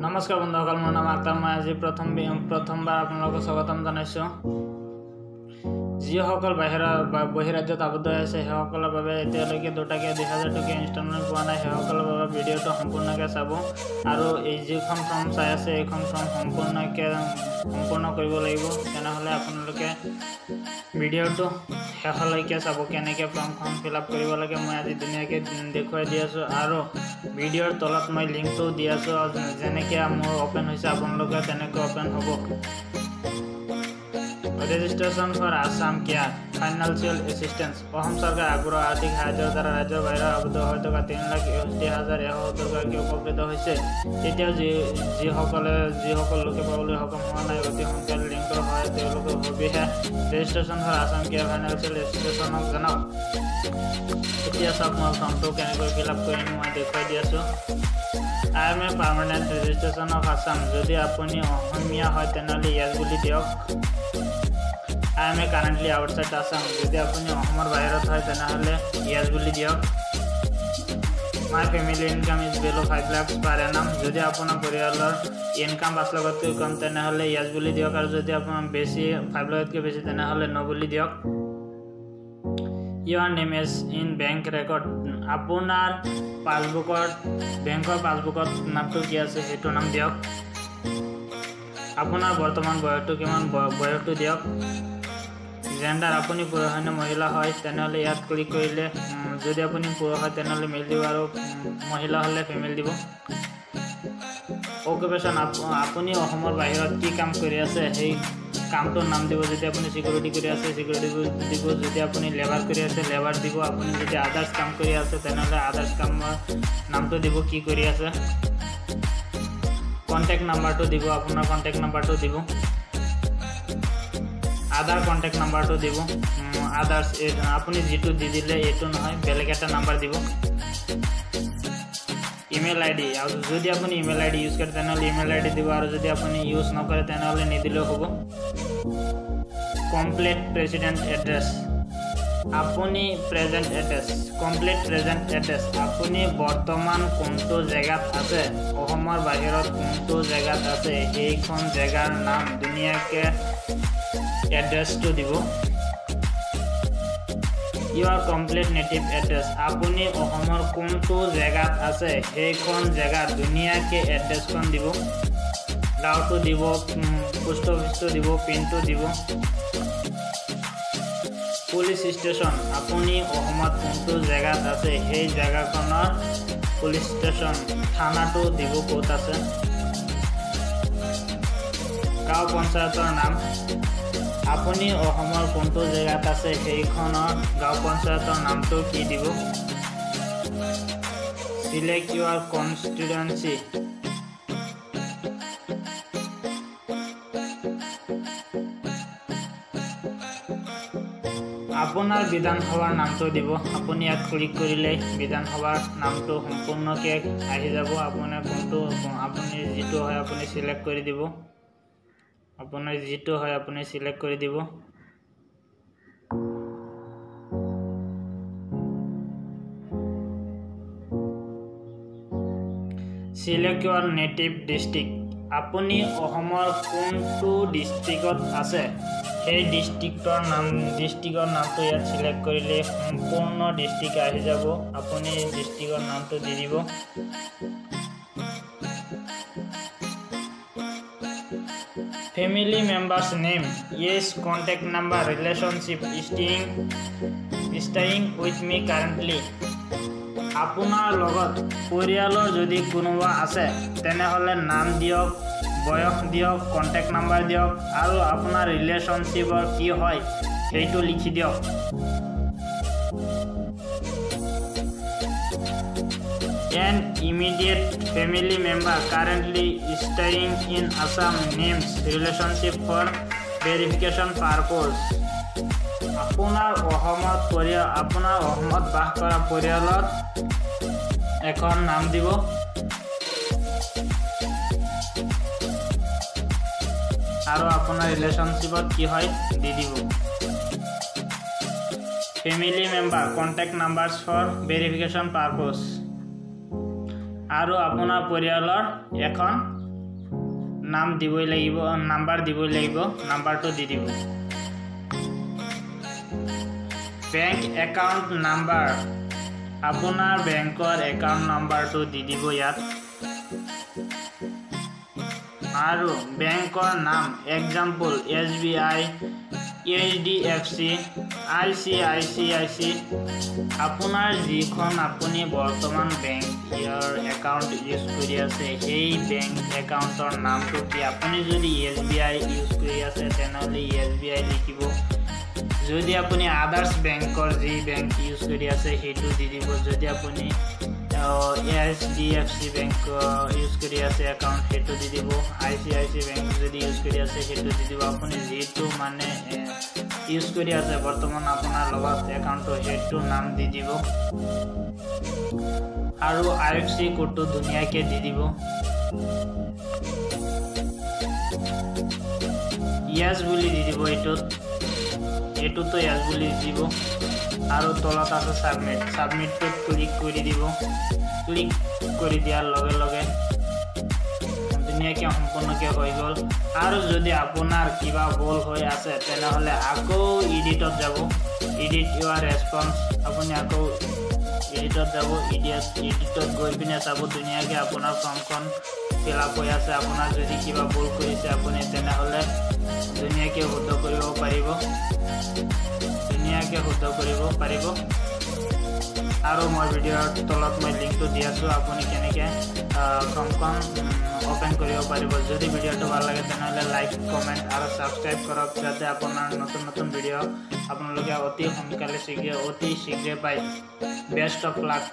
নমস্কাৰ বন্ধুসকল, মোৰ নাম আক্তাৰ। মই আজি প্ৰথমবাৰ আপোনালোকক স্বাগতম জনাইছোঁ। যিসকল বহিৰাজ্যত আবদ্ধ হৈ আছে সেইসকলৰ বাবে এতিয়ালৈকে 2000 টকীয়া ইনষ্টলমেণ্ট পোৱা নাই, সেইসকলৰ বাবে ভিডিঅ'টো সম্পূৰ্ণকৈ চাব আৰু এই যিখন ফৰ্ম চাই আছে এইখন ফৰ্ম সম্পূৰ্ণ কৰিব লাগিব। তেনেহ'লে আপোনালোকে ভিডিঅ'টো শেষলৈকে চাব, কেনেকৈ ফৰ্মখন ফিল আপ কৰিব লাগে। মই আজি ধুনীয়াকৈ দেখুৱাই দি আছোঁ আৰু ভিডিঅ'ৰ তলত মই লিংকটো দি আছোঁ। যেনেকৈ মোৰ অ'পেন হৈছে আপোনালোকে তেনেকৈ অ'পেন হ'ব। Registration for Assam care financial assistance. Assam চৰকাৰ আগ্ৰহ আৰ্থিক সাহায্যৰ দ্বাৰা ৰাজ্যৰ বাহিৰত আবদ্ধ হৈ থকা 3,61,170 গৰাকী উপকৃত হৈছে। এতিয়াও যিসকল লোকে পাবলৈ সক্ষম হোৱা নাই, অতি সোনকালে লিংকৰ হয় তেওঁলোকৰ সবিশেষ registration for Assam care financial এছিষ্টেন্সক জনাওক। এতিয়া চাওক মই ফৰ্মটো কেনেকৈ ফিল আপ কৰিম মই দেখুৱাই দি আছোঁ। I am a permanent registration of Assam. যদি আপুনি অসমীয়া হয় তেনেহ'লে ইয়াত বুলি দিয়ক। I am currently outside Assam. যদি আপুনি অসমৰ বাহিৰত হয় তেনেহ'লে ইয়াত বুলি দিয়ক। My family income is below 5 lakhs per annum. যদি আপোনাৰ পৰিয়ালৰ ইনকাম 5 লাখতকৈ কম তেনেহ'লে ইয়াত বুলি দিয়ক, আৰু যদি আপোনাৰ বেছি 5 লাখতকৈ বেছি তেনেহ'লে ন বুলি দিয়ক। Your name is in bank record. আপোনাৰ বেংকৰ পাছবুকত নামটো কি আছে সেইটো নাম দিয়ক। আপোনাৰ বৰ্তমান বয়সটো কিমান বয়সটো দিয়ক। জেণ্ডাৰ আপুনি পুৰুষ হয় নে মহিলা হয় তেনেহ'লে ইয়াত ক্লিক কৰিলে, যদি আপুনি পুৰুষ হয় তেনেহ'লে মেল দিব আৰু মহিলা হ'লে ফিমেল দিব। অকুপেশ্যন আপুনি অসমৰ বাহিৰত কি কাম কৰি আছে সেই কামটোৰ নাম দিব। যদি আপুনি চিকিউৰিটি কৰি আছে চিকিউৰিটি দিব, যদি আপুনি লেবাৰ কৰি আছে লেবাৰ দিব, আপুনি যদি আদাৰ্ছ কাম কৰি আছে তেনেহ'লে আদাৰ্ছ কামৰ নামটো দিব কি কৰি আছে। কণ্টেক্ট নাম্বাৰটো দিব, আপোনাৰ কণ্টেক্ট নাম্বাৰটো দিব। আধাৰ কণ্টেক্ট নাম্বাৰটো দিব। আদাৰ্ছ আপুনি যিটো দি দিলে এইটো নহয়, বেলেগ এটা নাম্বাৰ দিব। ইমেইল আই ডি, আৰু যদি আপুনি ইমেইল আই ডি ইউজ কৰে তেনেহ'লে ইমেইল আই ডি দিব, আৰু যদি আপুনি ইউজ নকৰে তেনেহ'লে নিদিলেও হ'ব। কমপ্লিট প্ৰেচিডেণ্ট এড্ৰেছ, আপুনি present address. Complete present address, আপুনি বৰ্তমান কোনটো জেগাত আছে, অসমৰ বাহিৰত কোনটো জেগাত আছে সেইখন জেগাৰ নাম ধুনীয়াকৈ এড্ৰেছটো দিব। ইউৰ কমপ্লিট নেটিভ এড্ৰেছ, আপুনি অসমৰ কোনটো জেগাত আছে সেইখন জেগাত ধুনীয়াকৈ এড্ৰেছখন দিব। গাঁৱটো দিব, পোষ্ট অফিচটো দিব, পিনটো দিব। পুলিচ ষ্টেচন, আপুনি অসমত কোনটো জেগাত আছে সেই জেগাখনৰ পুলিচ ষ্টেচন থানাটো দিব ক'ত আছে। গাঁও পঞ্চায়তৰ নাম, আপুনি অসমৰ কোনটো জেগাত আছে সেইখনৰ গাঁও পঞ্চায়তৰ নামটো কি দিব। চিলেক্ট ইউৰ কনষ্টিটুৱেঞ্চি, আপোনাৰ বিধানসভাৰ নামটো দিব। আপুনি ইয়াত ক্লিক কৰিলে বিধানসভাৰ নামটো সম্পূৰ্ণকৈ আহি যাব। আপুনি যিটো হয় আপুনি চিলেক্ট কৰি দিব। আপোনাৰ যিটো হয় আপুনি চিলেক্ট কৰি দিব। চিলেক্ট ইউৰ নেটিভ ডিষ্ট্ৰিক্ট, আপুনি অসমৰ কোনটো ডিষ্ট্ৰিক্টত আছে সেই ডিষ্ট্ৰিক্টৰ নামটো ইয়াত চিলেক্ট কৰিলে সম্পূৰ্ণ ডিষ্ট্ৰিক্ট আহি যাব। আপুনি ডিষ্ট্ৰিক্টৰ নামটো দি দিব। Family members name, yes, contact number, relationship, staying with me currently. আপোনাৰ লগত পৰিয়ালৰ যদি কোনোবা আছে তেনেহ'লে নাম দিয়ক, বয়স দিয়ক, কণ্টেক্ট নাম্বাৰ দিয়ক, আৰু আপোনাৰ ৰিলেশ্যনশ্বিপৰ কি হয় সেইটো লিখি দিয়ক। An immediate family member currently staying in Assam names relationship for verification purpose. আপোনাৰ অসমত বাস কৰা পৰিয়ালত এখন নাম দিব। আৰু আপোনাৰ ৰিলেশ্যনশ্বিপত কি হয় দি দিব। Family member contact numbers for verification purpose. আৰু আপোনাৰ পৰিয়ালৰ এখন নাম দিবই লাগিব নাম্বাৰ দিবই লাগিব নাম্বাৰটো দি দিব বেংক একাউণ্ট নাম্বাৰ আপোনাৰ বেংকৰ একাউণ্ট নাম্বাৰটো দি দিব ইয়াত আৰু বেংকৰ নাম এক্সাম্পল SBI HDFC ICICI আপোনাৰ যিখন আপুনি বৰ্তমান বেংক ইয়াৰ একাউণ্ট ইউজ কৰি আছে সেই বেংক একাউণ্টৰ নামটো কি আপুনি যদি SBI ইউজ কৰি আছে তেনেহ'লে SBI লিখিব যদি আপুনি আদাৰ্স বেংকৰ যি বেংক ইউজ কৰি আছে সেইটো দি দিব যদি আপুনি HDFC বেংক ইউজ কৰি আছে একাউণ্ট সেইটো দি দিব ICICI বেংক যদি ইউজ কৰি আছে সেইটো দি দিব আপুনি যেটো মানে ইউজ কৰি আছে বৰ্তমান আপোনাৰ লগত একাউণ্টটো সেইটো নাম দি দিব আৰু IFSC কোডটো ধুনীয়াকৈ দি দিব yes বুলি দি দিব এটোতো yes বুলি দিব আৰু তলত আছে সাবমিটটো ক্লিক কৰি দিব ক্লিক কৰি দিয়াৰ লগে লগে ধুনীয়াকৈ সম্পূৰ্ণকৈ হৈ গ'ল আৰু যদি আপোনাৰ কিবা ভুল হৈ আছে তেনেহ'লে আকৌ এডিটত যাব এডিট ইউৰ ৰেছপন্স আপুনি আকৌ এডিটত যাব এডিটত গৈ পিনে চাব ধুনীয়াকৈ আপোনাৰ ফৰ্মখন ফিল আপ হৈ আছে আপোনাৰ যদি কিবা ভুল কৰিছে আপুনি তেনেহ'লে ধুনীয়াকৈ শুদ্ধ কৰিব পাৰিব আৰু মই ভিডিঅ'ৰ তলত মই লিংকটো দি আছোঁ আপুনি কেনেকৈ ফৰ্মখন ওপেন কৰিব পাৰিব যদি ভিডিঅ'টো ভাল লাগে তেনেহ'লে লাইক কমেণ্ট আৰু ছাবস্ক্ৰাইব কৰক যাতে আপোনাৰ নতুন ভিডিঅ' আপোনালোকে অতি শীঘ্ৰে পায় বেষ্ট অফ লাক